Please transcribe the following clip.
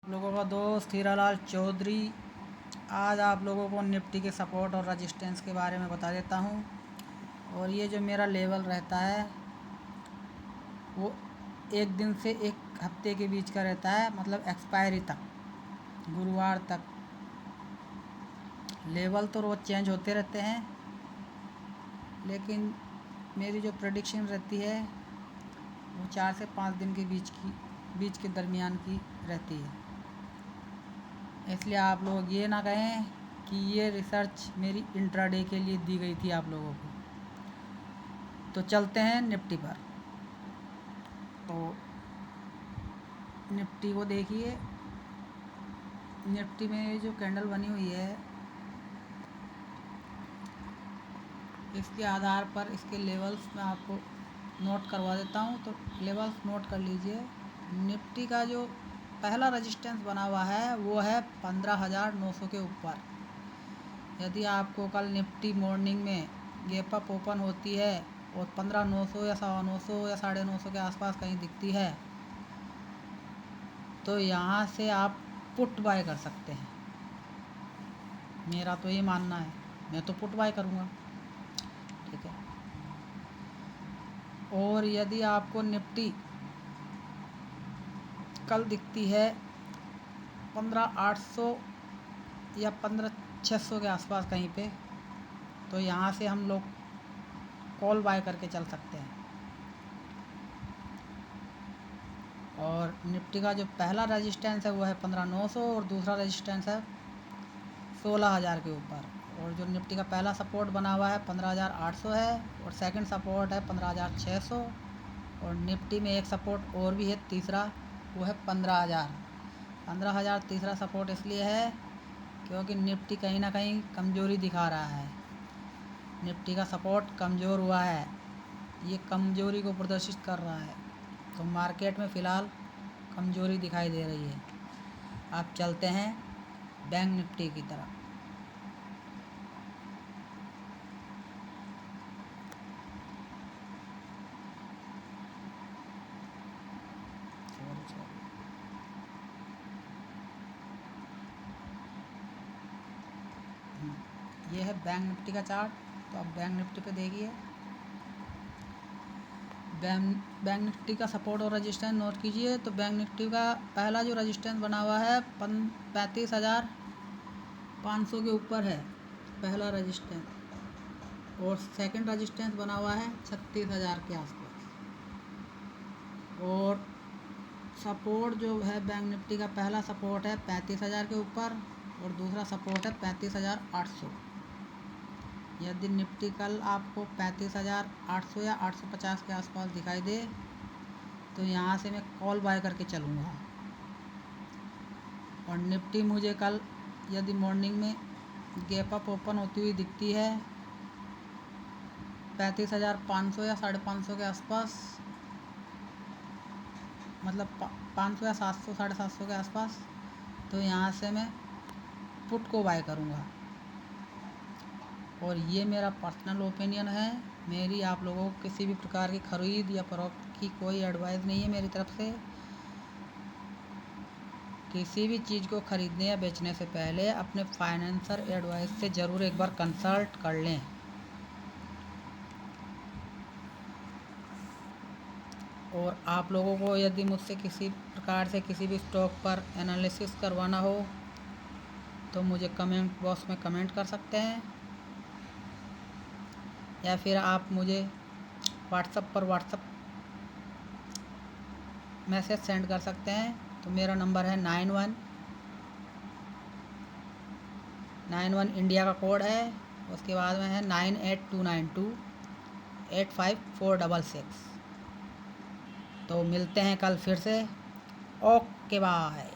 लोगों का दोस्त हीरालाल चौधरी। आज आप लोगों को निफ्टी के सपोर्ट और रेजिस्टेंस के बारे में बता देता हूँ। और ये जो मेरा लेवल रहता है वो एक दिन से एक हफ्ते के बीच का रहता है, मतलब एक्सपायरी तक, गुरुवार तक। लेवल तो रोज़ चेंज होते रहते हैं, लेकिन मेरी जो प्रेडिक्शन रहती है वो 4 से 5 दिन के बीच के दरमियान की रहती है। इसलिए आप लोग ये ना कहें कि ये रिसर्च मेरी इंट्राडे के लिए दी गई थी आप लोगों को। तो चलते हैं निफ्टी पर। तो निफ्टी को देखिए, निफ्टी में जो कैंडल बनी हुई है इसके आधार पर इसके लेवल्स मैं आपको नोट करवा देता हूँ। तो लेवल्स नोट कर लीजिए। निफ्टी का जो पहला रेजिस्टेंस बना हुआ है वो है 15,900 के ऊपर। यदि आपको कल निफ्टी मॉर्निंग में गैप अप ओपन होती है और 15,900 या 900 या 950 के आसपास कहीं दिखती है तो यहाँ से आप पुट बाय कर सकते हैं। मेरा तो ये मानना है, मैं तो पुट बाय करूँगा, ठीक है। और यदि आपको निफ्टी कल दिखती है 15,800 या 15,600 के आसपास कहीं पे, तो यहाँ से हम लोग कॉल बाय करके चल सकते हैं। और निफ्टी का जो पहला रेजिस्टेंस है वो है 15,900 और दूसरा रेजिस्टेंस है 16,000 के ऊपर। और जो निफ्टी का पहला सपोर्ट बना हुआ है 15,800 है और सेकंड सपोर्ट है 15,600। और निफ्टी में एक सपोर्ट और भी है तीसरा, वो है 15,000। 15,000 तीसरा सपोर्ट इसलिए है क्योंकि निफ्टी कहीं ना कहीं कमज़ोरी दिखा रहा है। निफ्टी का सपोर्ट कमज़ोर हुआ है, ये कमज़ोरी को प्रदर्शित कर रहा है। तो मार्केट में फ़िलहाल कमज़ोरी दिखाई दे रही है। आप चलते हैं बैंक निफ्टी की तरफ। ये है बैंक निफ्टी का चार्ट। तो आप बैंक निफ्टी पे देखिए। बैंक निफ्टी का सपोर्ट और रेजिस्टेंस नोट कीजिए। तो बैंक निफ्टी का पहला जो रेजिस्टेंस बना हुआ है 35,500 के ऊपर है, पहला रेजिस्टेंस। और सेकंड रेजिस्टेंस बना हुआ है 36,000 के आसपास। और सपोर्ट जो है बैंक निफ्टी का पहला सपोर्ट है 35,000 के ऊपर और दूसरा सपोर्ट है 35,800। यदि निफ्टी कल आपको 35,800 या 850 के आसपास दिखाई दे तो यहाँ से मैं कॉल बाय करके चलूँगा। और निफ्टी मुझे कल यदि मॉर्निंग में गैप अप ओपन होती हुई दिखती है 35,500 या 550 के आसपास, मतलब 500 या 700 750 के आसपास, तो यहाँ से मैं पुट को बाय करूँगा। और ये मेरा पर्सनल ओपिनियन है। मेरी आप लोगों को किसी भी प्रकार की ख़रीद या फरोख्त की कोई एडवाइस नहीं है मेरी तरफ से। किसी भी चीज़ को ख़रीदने या बेचने से पहले अपने फाइनेंशियल एडवाइस से ज़रूर एक बार कंसल्ट कर लें। और आप लोगों को यदि मुझसे किसी प्रकार से किसी भी स्टॉक पर एनालिसिस करवाना हो तो मुझे कमेंट बॉक्स में कमेंट कर सकते हैं, या फिर आप मुझे व्हाट्सएप मैसेज सेंड कर सकते हैं। तो मेरा नंबर है 9191 इंडिया का कोड है, उसके बाद में है 9829285466। तो मिलते हैं कल फिर से। Okay bye.